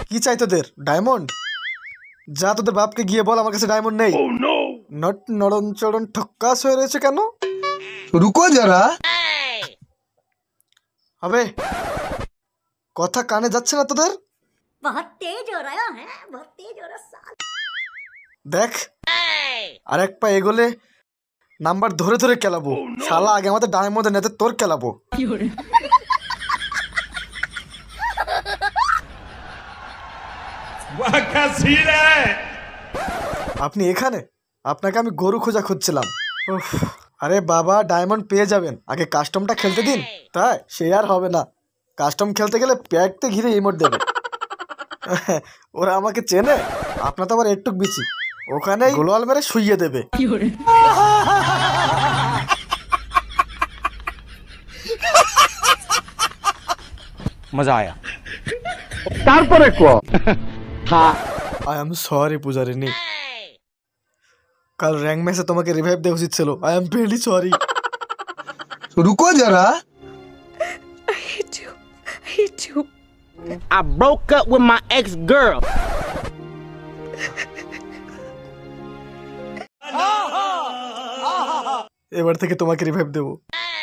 কি চাই তোদের? ডায়মন্ড? যা তোদের বাপকে গিয়ে বল আমার কাছে ডায়মন্ড নেই। নট নড়ন চড়ন ঠক্কাস হয়ে রয়েছে কেন? রুকো যারা। হবে কথা কানে যাচ্ছে না তোদের? দেখ আর এক পা এগোলে নাম্বার ধরে ধরে খেলাবো। শালা আগে আমাদের ডায়মন্ড নেতে তোর খেলাবো। আপনি এখানে? আপনাকে আমি গরু খোঁজা খুঁজছিলাম। উফ, আরে বাবা ডায়মন্ড পেয়ে যাবেন, আগে কাস্টমটা খেলতে দিন। তাই সে আর হবে না, কাস্টম খেলতে গেলে প্যাকতে ঘিরে ইমোট দেবে। ওরা আমাকে চেনে, আপনার তো আবার একটু বিচি, ওখানেই গোলওয়াল মেরে শুইয়ে দেবে। মজা আয়া। তারপরে কো আই এম সরি পূজারিনী, কাল র্যাঙ্ক ম্যাচে তোমাকে রিভাইভ দেওয়া উচিত ছিল। I am really sorry. রুকো যারা। I broke up with my ex-girl. এবার থেকে তোমাকে রিভাইভ দেবো,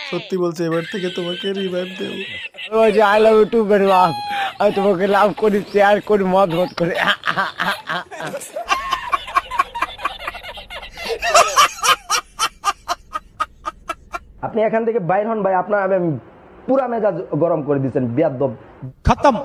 সত্যি বলছি, এবার থেকে তোমাকে রিভাইভ দেবো। I love you too very much. আমি তোমাকে লাভ করি, শেয়ার করি, মত করি। আপনি এখান থেকে বাইর হন ভাই, আপনার পুরা মেজাজ গরম করে দিচ্ছেন, বেয়াদব। খতম।